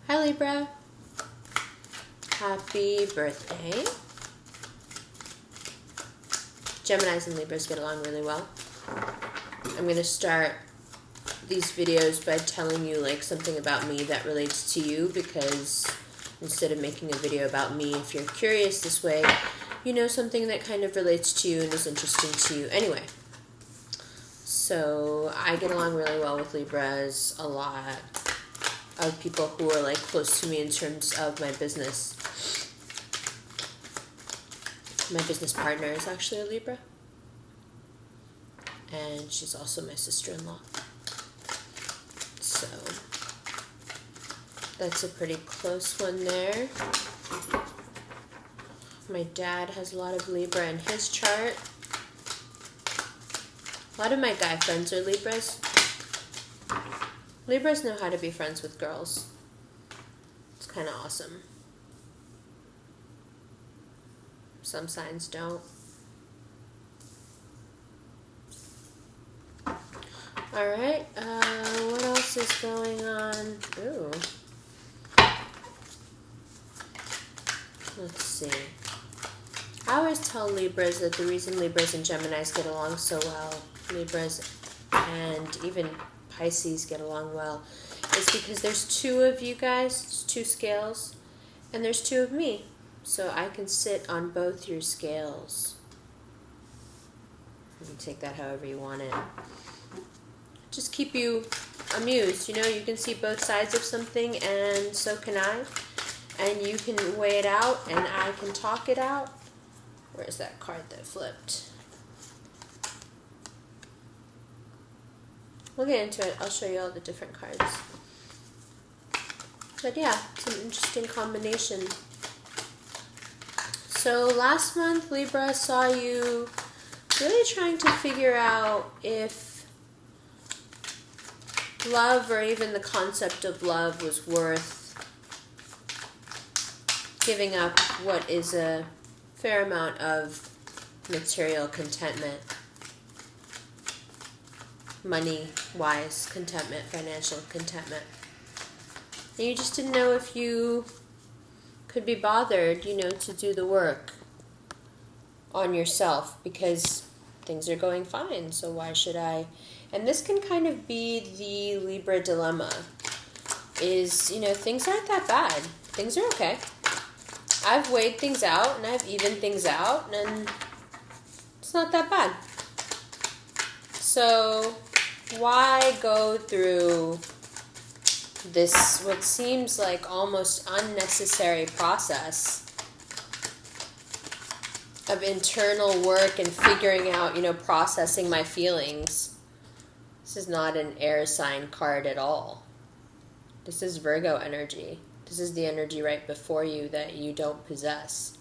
Hi Libra. Happy birthday. Geminis and Libras get along really well. I'm going to start these videos by telling you like something about me that relates to you, because instead of making a video about me, if you're curious this way, you know something that kind of relates to you and is interesting to you anyway. So I get along really well with Libras. A lot of people who are like close to me in terms of my business. My business partner is actually a Libra, and she's also my sister-in-law. So that's a pretty close one there. My dad has a lot of Libra in his chart. A lot of my guy friends are Libras. Libras know how to be friends with girls. It's kind of awesome. Some signs don't. Alright, what else is going on? Ooh. Let's see. I always tell Libras that the reason Libras and Geminis get along so well, Libras and even Pisces get along well, is because there's two of you guys, it's two scales, and there's two of me. So I can sit on both your scales. You can take that however you want it. Just keep you amused. You know, you can see both sides of something, and so can I. And you can weigh it out, and I can talk it out. Where's that card that flipped? We'll get into it. I'll show you all the different cards. But yeah, it's an interesting combination. So last month, Libra saw you really trying to figure out if love, or even the concept of love, was worth giving up what is a fair amount of material contentment, money-wise contentment, financial contentment. And you just didn't know if you could be bothered, you know, to do the work on yourself, because things are going fine, so why should I? And this can kind of be the Libra dilemma, is, you know, things aren't that bad. Things are okay. I've weighed things out, and I've evened things out, and it's not that bad. So why go through this, what seems like almost unnecessary process of internal work and figuring out, you know, processing my feelings? This is not an air sign card at all. This is Virgo energy. This is the energy right before you that you don't possess.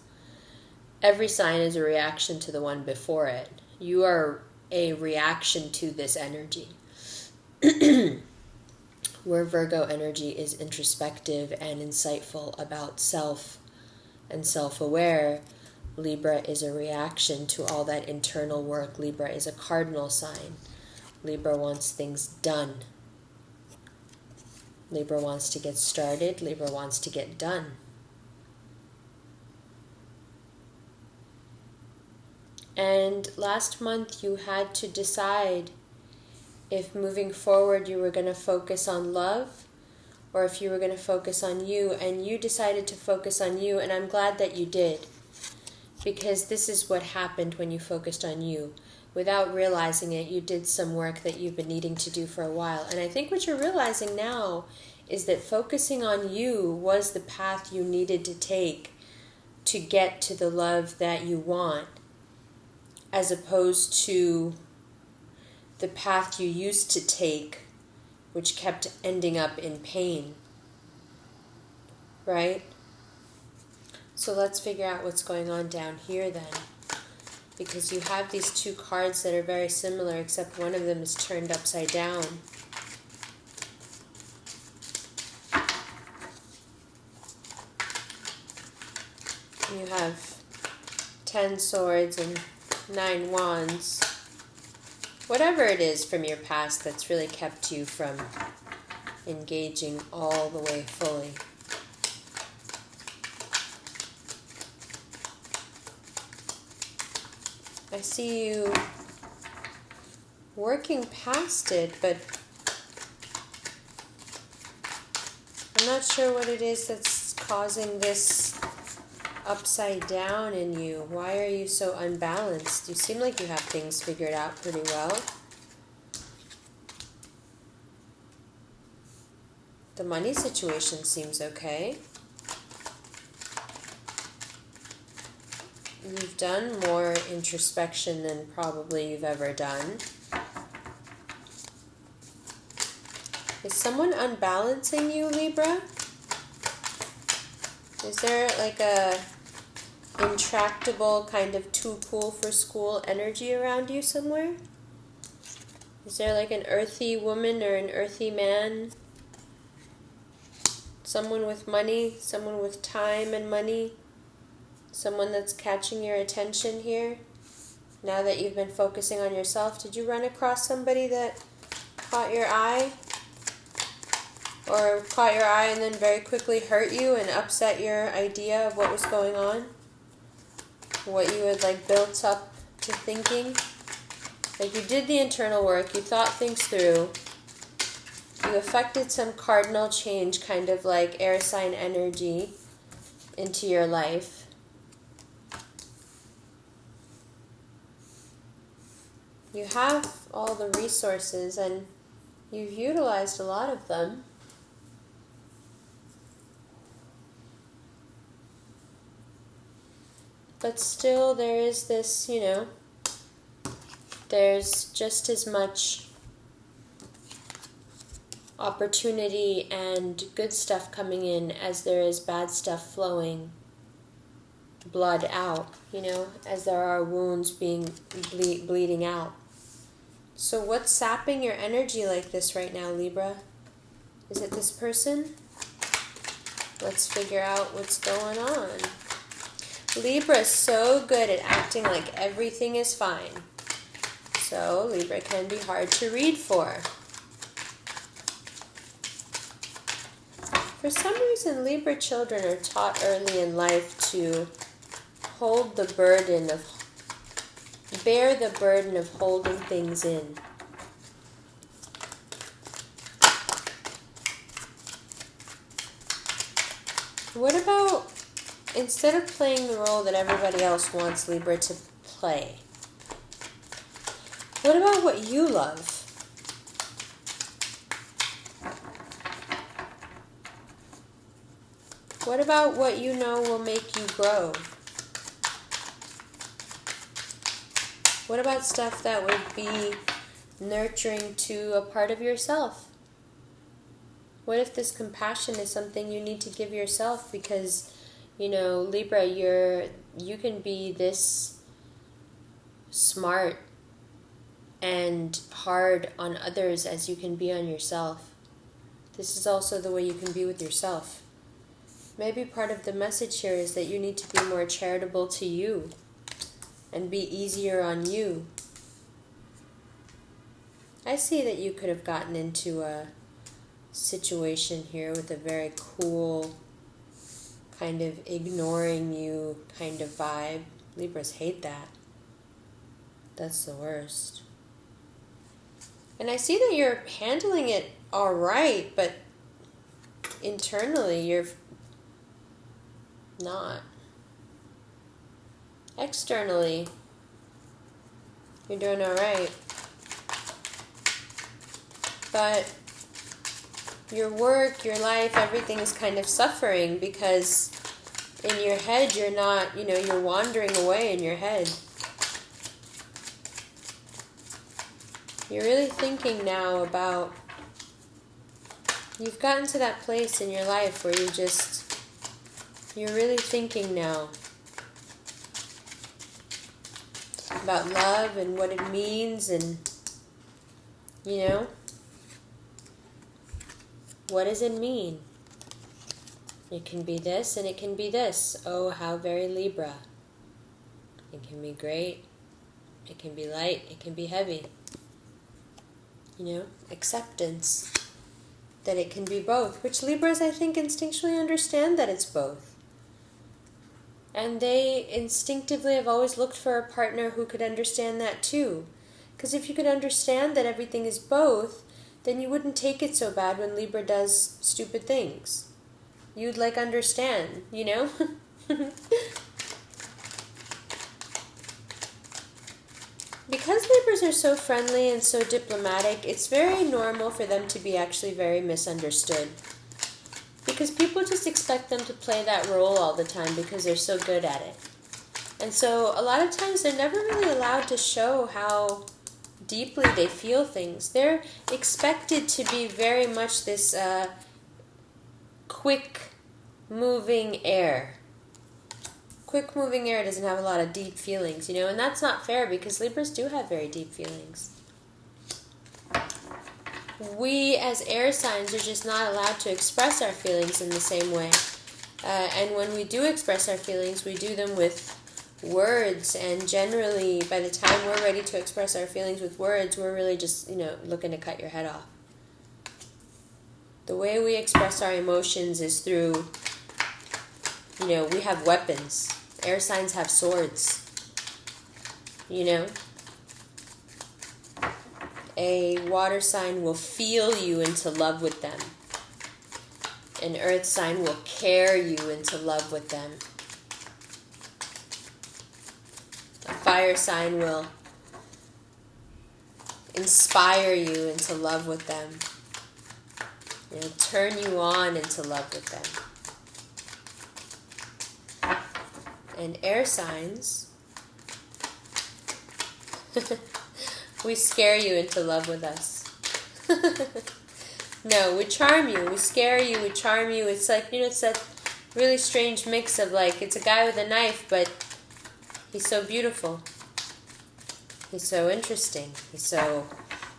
Every sign is a reaction to the one before it. You are a reaction to this energy. Where Virgo energy is introspective and insightful about self and self-aware, Libra is a reaction to all that internal work. Libra is a cardinal sign. Libra wants things done. Libra wants to get started. Libra wants to get done. And last month you had to decide if moving forward you were going to focus on love, or if you were going to focus on you, and you decided to focus on you, and I'm glad that you did, because this is what happened when you focused on you. Without realizing it, you did some work that you've been needing to do for a while. And I think what you're realizing now is that focusing on you was the path you needed to take to get to the love that you want, as opposed to the path you used to take, which kept ending up in pain. Right? So let's figure out what's going on down here then. Because you have these two cards that are very similar, except one of them is turned upside down. You have 10 swords and 9 wands. Whatever it is from your past that's really kept you from engaging all the way fully. I see you working past it, but I'm not sure what it is that's causing this upside down in you. Why are you so unbalanced? You seem like you have things figured out pretty well. The money situation seems okay. You've done more introspection than probably you've ever done. Is someone unbalancing you, Libra? Is there like a intractable kind of too cool for school energy around you somewhere? Is there like an earthy woman or an earthy man? Someone with money, someone with time and money? Someone that's catching your attention here? Now that you've been focusing on yourself, did you run across somebody that caught your eye? Or caught your eye and then very quickly hurt you and upset your idea of what was going on? What you had like built up to thinking? Like you did the internal work, you thought things through, you affected some cardinal change, kind of like air sign energy into your life. You have all the resources and you've utilized a lot of them. But still there is this, there's just as much opportunity and good stuff coming in as there is bad stuff flowing, blood out, as there are wounds being bleeding out. So what's sapping your energy like this right now, Libra? Is it this person? Let's figure out what's going on. Libra is so good at acting like everything is fine. So Libra can be hard to read for. For some reason, Libra children are taught early in life to bear the burden of holding things in. What about, instead of playing the role that everybody else wants Libra to play, what about what you love? What about what you know will make you grow? What about stuff that would be nurturing to a part of yourself? What if this compassion is something you need to give yourself because, Libra, you can be this smart and hard on others as you can be on yourself. This is also the way you can be with yourself. Maybe part of the message here is that you need to be more charitable to you and be easier on you. I see that you could have gotten into a situation here with a very cool, kind of ignoring you kind of vibe. Libras hate that. That's the worst. And I see that you're handling it all right, but internally you're not. Externally, you're doing all right. But your work, your life, everything is kind of suffering because in your head you're not, you're wandering away in your head. You're really thinking now about, you've gotten to that place in your life where you're really thinking now about love and what it means and, what does it mean? It can be this and it can be this. Oh, how very Libra. It can be great. It can be light. It can be heavy. Acceptance that it can be both, which Libras, I think, instinctually understand that it's both. And they instinctively have always looked for a partner who could understand that too. Because if you could understand that everything is both, then you wouldn't take it so bad when Libra does stupid things. You'd understand, you know? Because Libras are so friendly and so diplomatic, it's very normal for them to be actually very misunderstood. Because people just expect them to play that role all the time because they're so good at it. And so a lot of times they're never really allowed to show how deeply they feel things. They're expected to be very much this quick-moving air. Quick-moving air doesn't have a lot of deep feelings, you know, and that's not fair because Libras do have very deep feelings. We as air signs are just not allowed to express our feelings in the same way. And when we do express our feelings, we do them with words, and generally by the time we're ready to express our feelings with words, we're really just, looking to cut your head off. The way we express our emotions is through, we have weapons. Air signs have swords, A water sign will feel you into love with them. An earth sign will carry you into love with them. A fire sign will inspire you into love with them. Turn you on into love with them. And air signs, we scare you into love with us. No, we charm you, we scare you, we charm you. It's it's that really strange mix of it's a guy with a knife, but he's so beautiful. He's so interesting. He's so,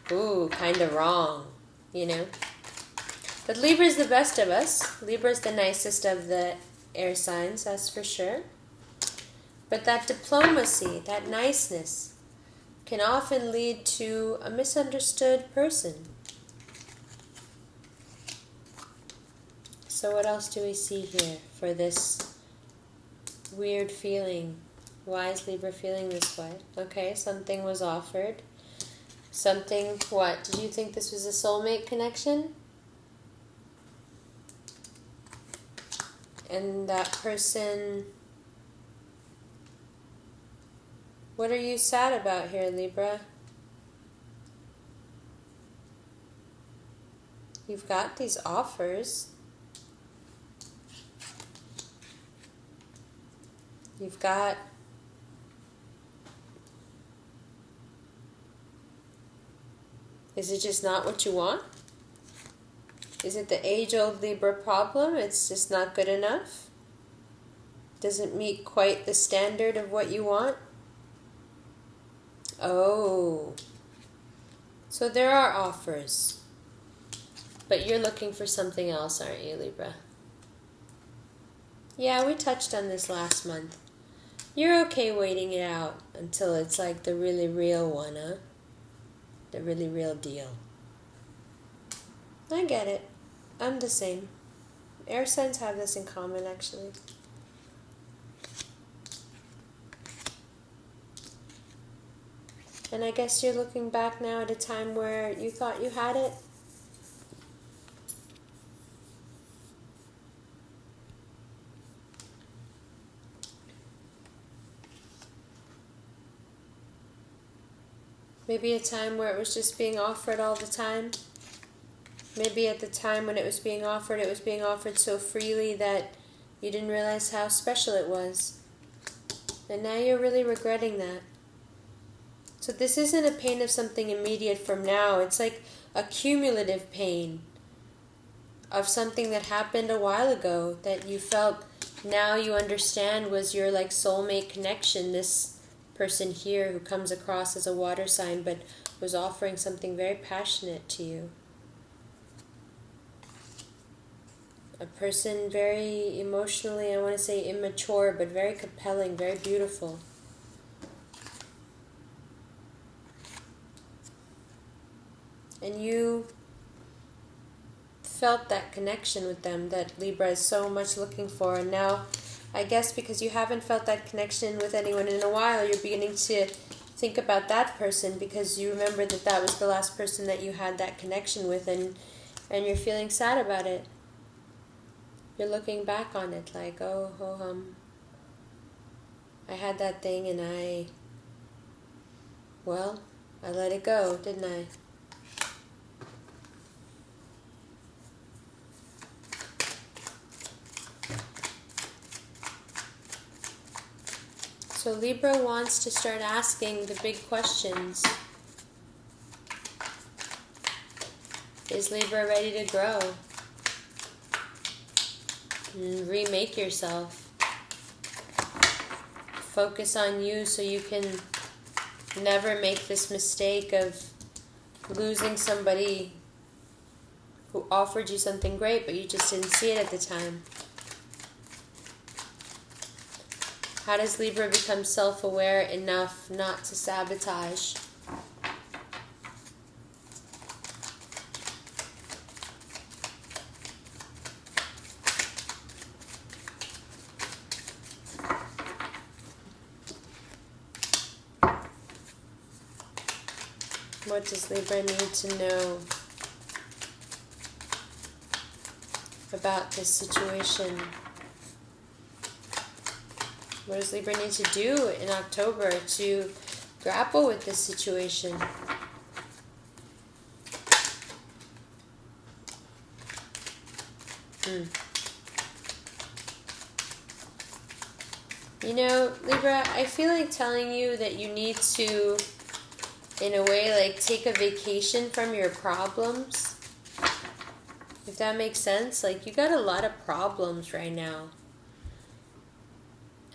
kind of wrong, But Libra's the best of us. Libra's the nicest of the air signs, that's for sure. But that diplomacy, that niceness, can often lead to a misunderstood person. So what else do we see here for this weird feeling? Why is Libra feeling this way? Okay, something was offered. Something, what? Did you think this was a soulmate connection? And that person... What are you sad about here, Libra? You've got these offers. You've got... Is it just not what you want? Is it the age-old Libra problem? It's just not good enough? Doesn't meet quite the standard of what you want? Oh. So there are offers. But you're looking for something else, aren't you, Libra? Yeah, we touched on this last month. You're okay waiting it out until it's the really real one, huh? The really real deal. I get it. I'm the same. Air signs have this in common, actually. And I guess you're looking back now at a time where you thought you had it. Maybe a time where it was just being offered all the time. Maybe at the time when it was being offered so freely that you didn't realize how special it was. And now you're really regretting that. So this isn't a pain of something immediate from now. It's a cumulative pain of something that happened a while ago that you felt now you understand was your soulmate connection. This person here who comes across as a water sign but was offering something very passionate to you. A person very emotionally, I want to say immature, but very compelling, very beautiful. And you felt that connection with them that Libra is so much looking for. And now I guess because you haven't felt that connection with anyone in a while, you're beginning to think about that person because you remember that that was the last person that you had that connection with, and you're feeling sad about it. You're looking back on it like, oh, I had that thing and I let it go, didn't I? So Libra wants to start asking the big questions. Is Libra ready to grow? And remake yourself. Focus on you so you can never make this mistake of losing somebody who offered you something great, but you just didn't see it at the time. How does Libra become self-aware enough not to sabotage? What does Libra need to know about this situation? What does Libra need to do in October to grapple with this situation? You know, Libra, I feel like telling you that you need to, in a way, like take a vacation from your problems. If that makes sense. Like, you got a lot of problems right now.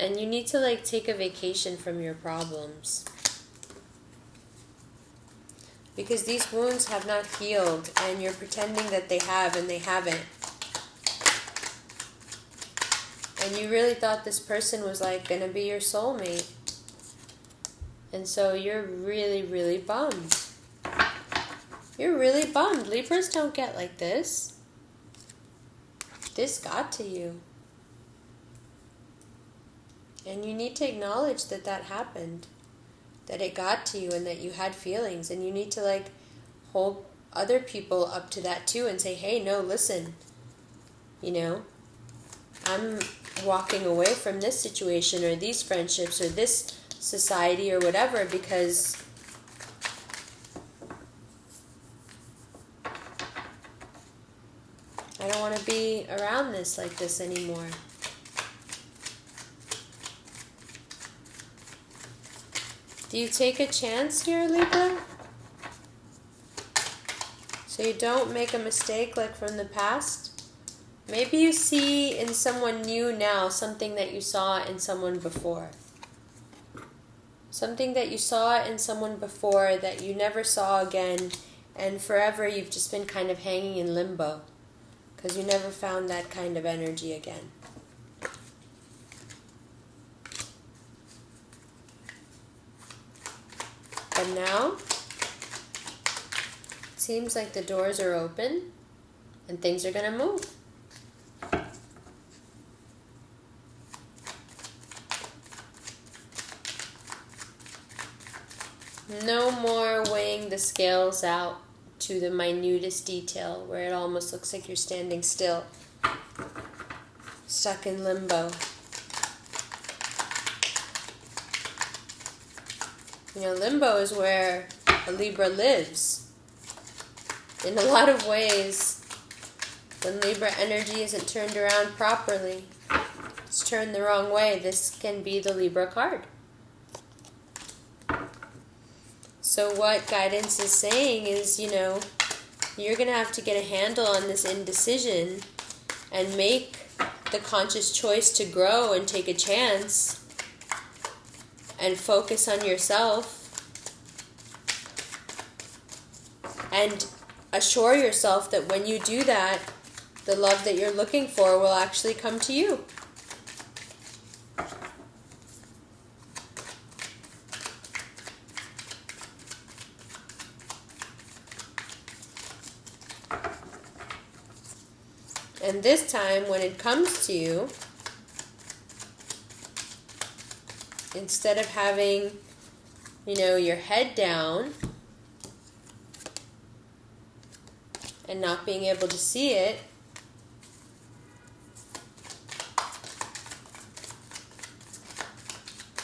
And you need to like take a vacation from your problems. Because these wounds have not healed and you're pretending that they have and they haven't. And you really thought this person was like going to be your soulmate. And so you're really, really bummed. You're really bummed. Libras don't get like this. This got to you. And you need to acknowledge that that happened, that it got to you and that you had feelings. And you need to like hold other people up to that too and say, hey, no, listen, you know, I'm walking away from this situation or these friendships or this society or whatever because I don't want to be around this like this anymore. Do you take a chance here, Libra? So you don't make a mistake like from the past? Maybe you see in someone new now something that you saw in someone before. Something that you saw in someone before that you never saw again, and forever you've just been kind of hanging in limbo because you never found that kind of energy again. But now, it seems like the doors are open and things are going to move. No more weighing the scales out to the minutest detail where it almost looks like you're standing still, stuck in limbo. You know, limbo is where a Libra lives. In a lot of ways, when Libra energy isn't turned around properly, it's turned the wrong way, this can be the Libra card. So what guidance is saying is, you know, you're going to have to get a handle on this indecision and make the conscious choice to grow and take a chance and focus on yourself and assure yourself that when you do that, the love that you're looking for will actually come to you. And this time, when it comes to you, instead of having, your head down and not being able to see it,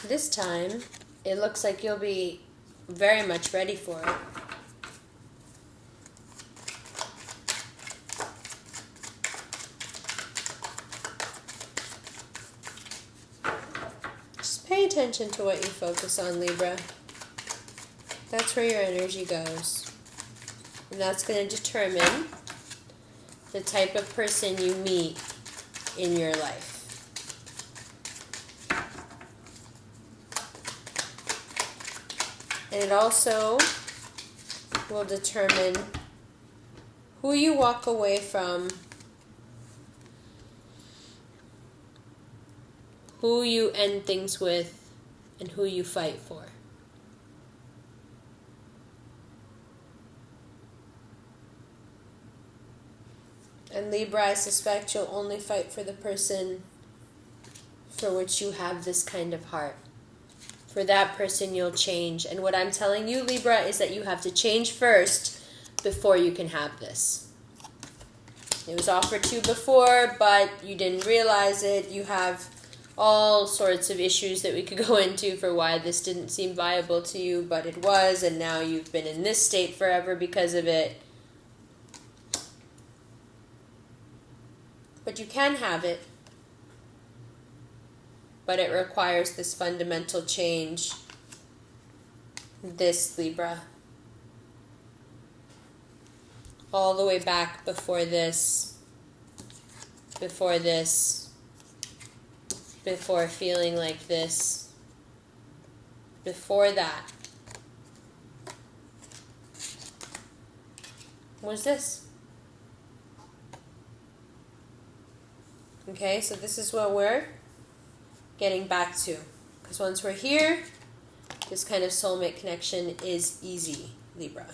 this time it looks like you'll be very much ready for it. Just pay attention to what you focus on, Libra. That's where your energy goes. And that's going to determine the type of person you meet in your life. And it also will determine who you walk away from, who you end things with, and who you fight for. And Libra, I suspect you'll only fight for the person for which you have this kind of heart. For that person, you'll change. And what I'm telling you, Libra, is that you have to change first before you can have this. It was offered to you before, but you didn't realize it. You have all sorts of issues that we could go into for why this didn't seem viable to you, but it was, and now you've been in this state forever because of it. But you can have it. But it requires this fundamental change. This, Libra. All the way back before this. Before this. Before feeling like this. Before that. Was this. Okay, so this is what we're getting back to. Because once we're here, this kind of soulmate connection is easy, Libra.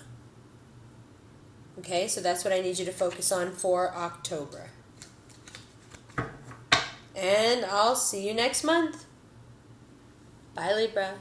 Okay, so that's what I need you to focus on for October. And I'll see you next month. Bye, Libra.